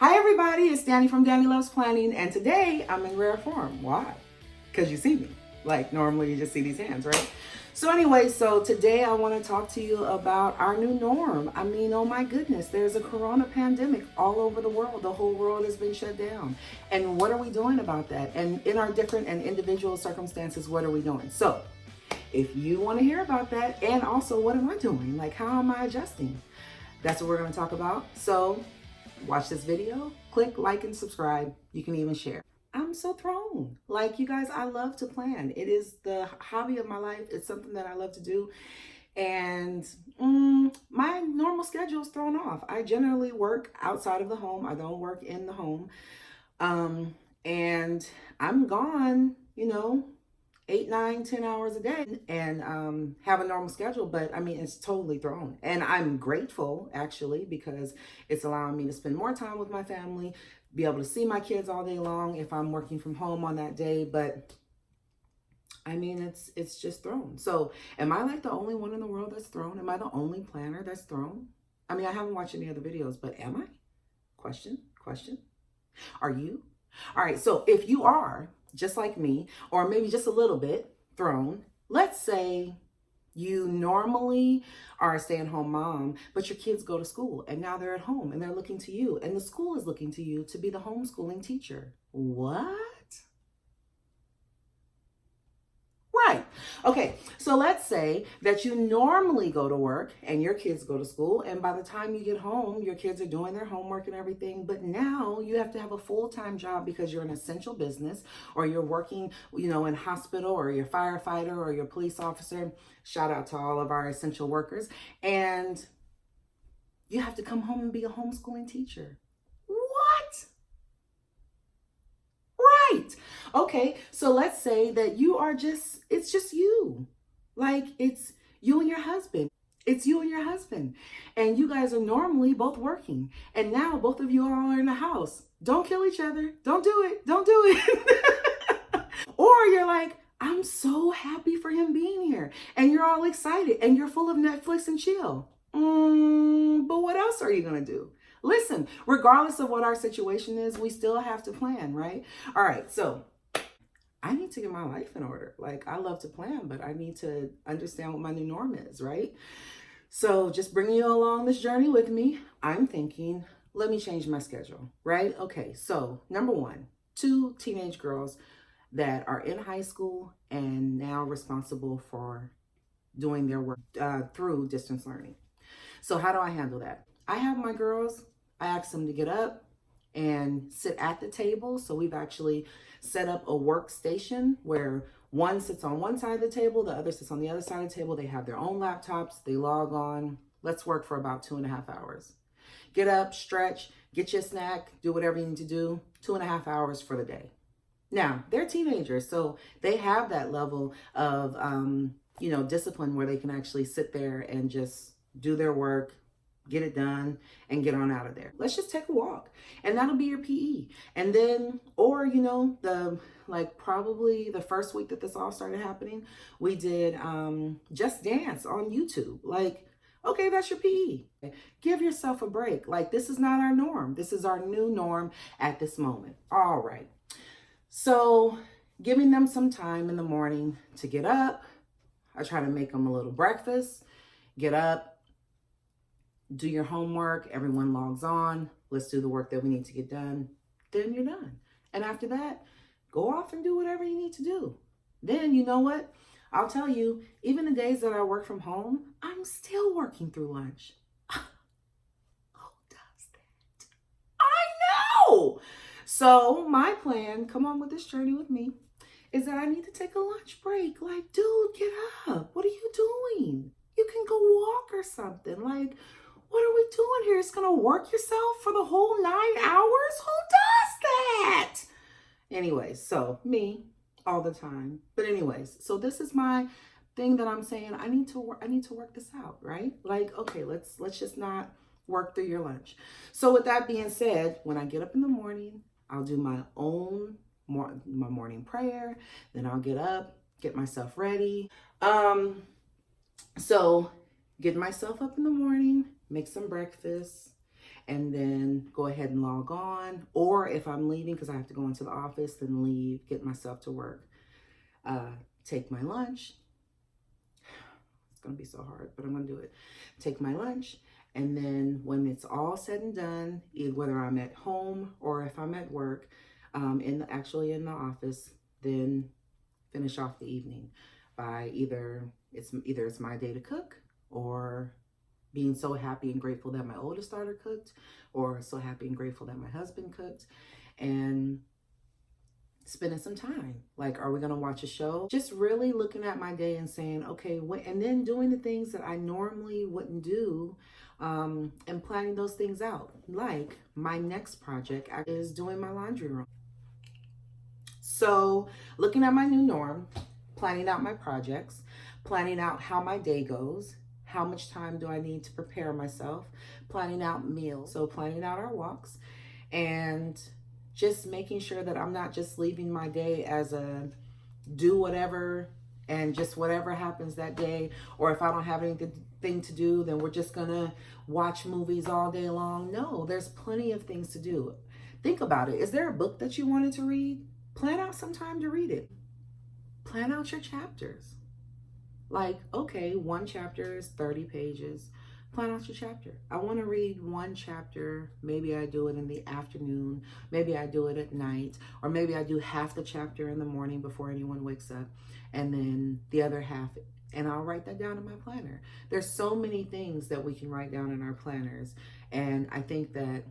Hi everybody, it's Danny from Danny Loves Planning, and today I'm in rare form. Why? Because you see me. Like normally you just see these hands, right? So anyway, so today I want to talk to you about our new norm. I mean, oh my goodness, there's a corona pandemic all over the world. The whole world has been shut down. And what are we doing about that? And in our different and individual circumstances, what are we doing? So if you want to hear about that, and also what am I doing? Like, how am I adjusting? That's what we're going to talk about. So watch this video, click like and subscribe. You can even share. I'm so thrown. Like, you guys, I love to plan. It is the hobby of my life. It's something that I love to do. And my normal schedule is thrown off. I generally work outside of the home. I don't work in the home. And I'm gone, 8, 9, 10 hours a day and have a normal schedule. But I mean, it's totally thrown. And I'm grateful actually, because it's allowing me to spend more time with my family, be able to see my kids all day long if I'm working from home on that day. But I mean, it's just thrown. So am I like the only one in the world that's thrown? Am I the only planner that's thrown? I mean, I haven't watched any other videos, but am I? Question. Are you? All right, so if you are just like me, or maybe just a little bit thrown, let's say you normally are a stay-at-home mom, but your kids go to school and now they're at home and they're looking to you, and the school is looking to you to be the homeschooling teacher. What? Right. Okay. So let's say that you normally go to work and your kids go to school, and by the time you get home, your kids are doing their homework and everything. But now you have to have a full-time job because you're an essential business, or you're working, in hospital, or you're a firefighter, or you're a police officer. Shout out to all of our essential workers. And you have to come home and be a homeschooling teacher. What? Right. Okay. So let's say that it's just you. Like, it's you and your husband. It's you and your husband. And you guys are normally both working. And now both of you all are in the house. Don't kill each other. Don't do it. Don't do it. Or you're like, I'm so happy for him being here. And you're all excited and you're full of Netflix and chill. But what else are you going to do? Listen, regardless of what our situation is, we still have to plan, right? All right, so I need to get my life in order. Like, I love to plan, but I need to understand what my new norm is, right? So just bringing you along this journey with me, I'm thinking, let me change my schedule, right? Okay, so number one, 2 teenage girls that are in high school and now responsible for doing their work through distance learning. So how do I handle that? I have my girls, I ask them to get up and sit at the table. So we've actually set up a workstation where one sits on one side of the table, the other sits on the other side of the table. They have their own laptops, they log on. Let's work for about 2.5 hours. Get up, stretch, get your snack, do whatever you need to do. 2.5 hours for the day. Now, they're teenagers, so they have that level of, discipline where they can actually sit there and just do their work, get it done, and get on out of there. Let's just take a walk, and that'll be your PE. And then, or probably the first week that this all started happening, we did Just Dance on YouTube. Like, okay, that's your PE. Give yourself a break. Like, this is not our norm. This is our new norm at this moment. All right. So giving them some time in the morning to get up. I try to make them a little breakfast. Get up, do your homework, everyone logs on, let's do the work that we need to get done, then you're done. And after that, go off and do whatever you need to do. Then, you know what? I'll tell you, even the days that I work from home, I'm still working through lunch. Who does that? I know! So my plan, come on with this journey with me, is that I need to take a lunch break. Like, dude, get up. What are you doing? You can go walk or something. Like, what are we doing here? It's gonna work yourself for the whole 9 hours? Who does that? Anyways, so me all the time. But anyways, so this is my thing that I'm saying. I need to work this out, right? Like, okay, let's just not work through your lunch. So with that being said, when I get up in the morning, I'll do my morning prayer. Then I'll get up, get myself ready. So get myself up in the morning, make some breakfast, and then go ahead and log on. Or if I'm leaving because I have to go into the office, then leave, get myself to work, take my lunch. It's going to be so hard, but I'm going to do it. Take my lunch. And then when it's all said and done, whether I'm at home or if I'm at work, actually in the office, then finish off the evening by either it's my day to cook, or being so happy and grateful that my oldest daughter cooked, or so happy and grateful that my husband cooked, and spending some time. Like, are we going to watch a show? Just really looking at my day and saying, okay, and then doing the things that I normally wouldn't do, and planning those things out. Like, my next project is doing my laundry room. So looking at my new norm, planning out my projects, planning out how my day goes, how much time do I need to prepare myself, planning out meals, so planning out our walks, and just making sure that I'm not just leaving my day as a do whatever and just whatever happens that day, or if I don't have anything to do, then we're just gonna watch movies all day long. No, there's plenty of things to do. Think about it. Is there a book that you wanted to read? Plan out some time to read it. Plan out your chapters. Like, okay, one chapter is 30 pages. Plan out your chapter. I want to read one chapter. Maybe I do it in the afternoon. Maybe I do it at night. Or maybe I do half the chapter in the morning before anyone wakes up, and then the other half, and I'll write that down in my planner. There's so many things that we can write down in our planners. And I think that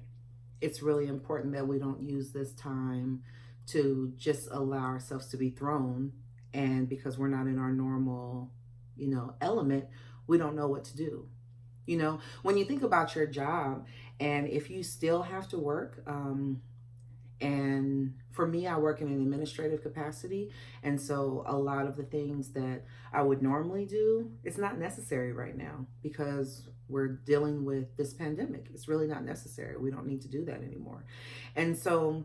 it's really important that we don't use this time to just allow ourselves to be thrown. And because we're not in our normal, element, we don't know what to do. When you think about your job, and if you still have to work, and for me, I work in an administrative capacity. And so a lot of the things that I would normally do, it's not necessary right now because we're dealing with this pandemic. It's really not necessary. We don't need to do that anymore. And so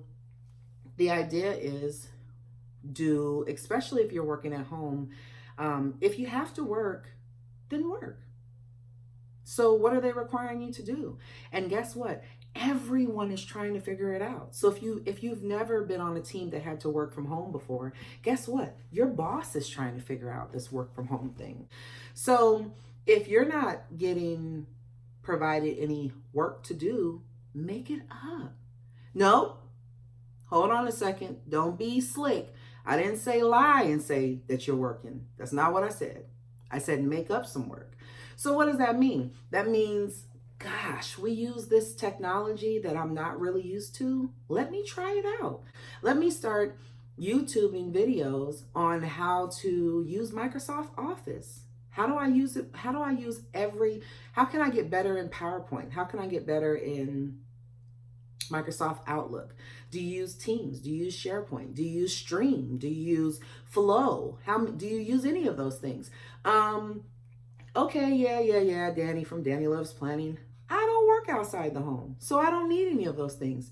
the idea is, especially if you're working at home, if you have to work, then work. So what are they requiring you to do? And guess what? Everyone is trying to figure it out. So if you've never been on a team that had to work from home before, guess what? Your boss is trying to figure out this work from home thing. So if you're not getting provided any work to do, make it up. No, hold on a second. Don't be slick. I didn't say lie and say that you're working. That's not what I said. I said make up some work. So what does that mean? That means, gosh, we use this technology that I'm not really used to. Let me try it out. Let me start YouTubing videos on how to use Microsoft Office. How do I use it? How can I get better in PowerPoint? How can I get better in Microsoft Outlook? Do you use Teams? Do you use SharePoint? Do you use Stream? Do you use Flow? Do you use any of those things? Okay, yeah, Danny from Danny Loves Planning. I don't work outside the home, so I don't need any of those things.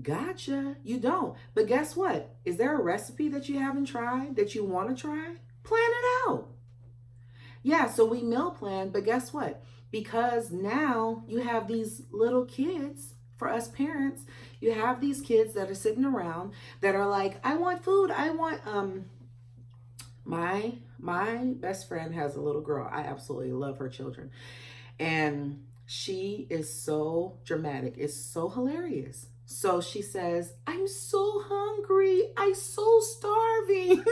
Gotcha, you don't. But guess what? Is there a recipe that you haven't tried that you want to try? Plan it out. Yeah, so we meal plan, but guess what? Because now you have these little kids, for us parents, you have these kids that are sitting around that are like, I want food. I want, my best friend has a little girl. I absolutely love her children. And she is so dramatic. It's so hilarious. So she says, I'm so hungry. I'm so starving.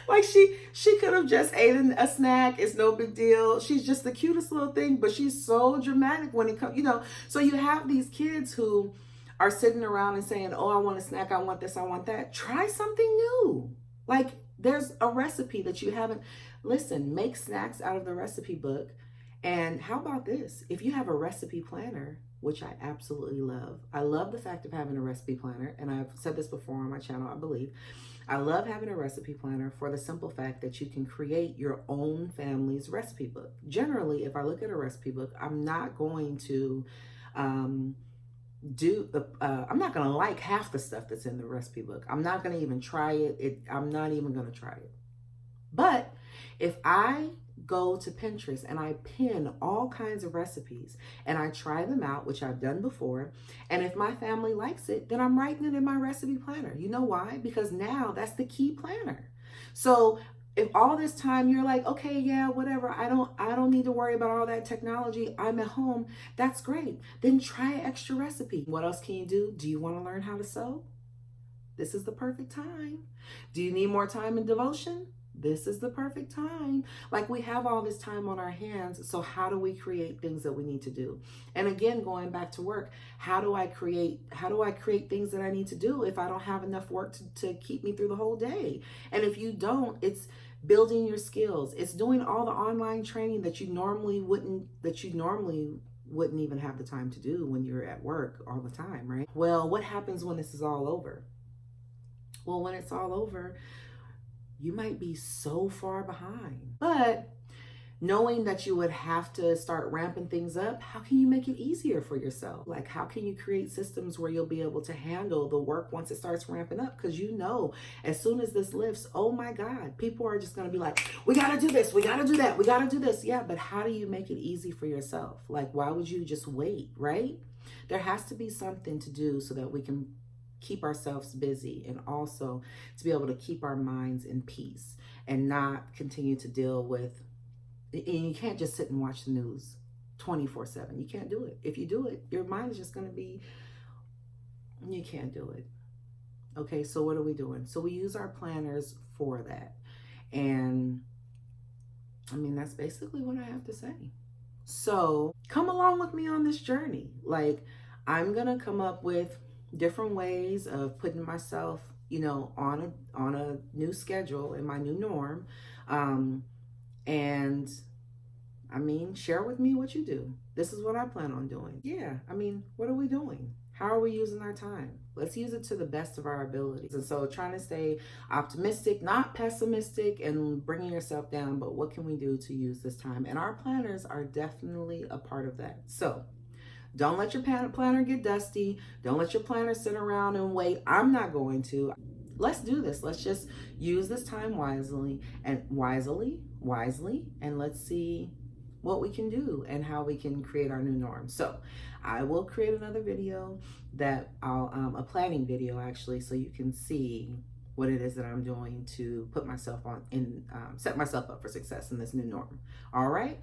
Like she could have just eaten a snack. It's no big deal. She's just the cutest little thing, but she's so dramatic when it comes, So you have these kids who are sitting around and saying, oh, I want a snack. I want this. I want that. Try something new. Like there's a recipe that you haven't. Listen, make snacks out of the recipe book. And how about this? If you have a recipe planner, which I absolutely love. I love the fact of having a recipe planner. And I've said this before on my channel, I believe. I love having a recipe planner for the simple fact that you can create your own family's recipe book. Generally, if I look at a recipe book, I'm not going to I'm not going to like half the stuff that's in the recipe book. I'm not going to even try it. I'm not even going to try it. But if I go to Pinterest and I pin all kinds of recipes and I try them out, which I've done before. And if my family likes it, then I'm writing it in my recipe planner. You know why? Because now that's the key planner. So if all this time you're like, okay, yeah, whatever, I don't need to worry about all that technology, I'm at home, that's great. Then try an extra recipe. What else can you do? Do you want to learn how to sew? This is the perfect time. Do you need more time in devotion? This is the perfect time. Like, we have all this time on our hands. So how do we create things that we need to do? And again, going back to work, how do I create things that I need to do if I don't have enough work to keep me through the whole day? And if you don't, it's building your skills. It's doing all the online training that you normally wouldn't even have the time to do when you're at work all the time, right? Well, what happens when this is all over? Well, when it's all over, you might be so far behind. But knowing that you would have to start ramping things up, how can you make it easier for yourself? Like, how can you create systems where you'll be able to handle the work once it starts ramping up? Because you know, as soon as this lifts, oh my God, people are just going to be like, we got to do this, we got to do that, we got to do this. Yeah, but how do you make it easy for yourself? Like, why would you just wait, right? There has to be something to do so that we can keep ourselves busy and also to be able to keep our minds in peace and not continue to deal with. And you can't just sit and watch the news 24/7. You can't do it. If you do it, your mind is just going to be, you can't do it. Okay, so what are we doing? So we use our planners for that. And I mean, that's basically what I have to say. So come along with me on this journey. Like, I'm going to come up with different ways of putting myself, on a new schedule in my new norm. And I mean, share with me what you do. This is what I plan on doing. Yeah, I mean, what are we doing? How are we using our time? Let's use it to the best of our abilities. And so trying to stay optimistic, not pessimistic and bringing yourself down, but what can we do to use this time? And our planners are definitely a part of that. So don't let your planner get dusty. Don't let your planner sit around and wait. I'm not going to. Let's do this. Let's just use this time wisely, and let's see what we can do and how we can create our new norm. So I will create another video that a planning video actually, so you can see what it is that I'm doing to put myself on and set myself up for success in this new norm. All right.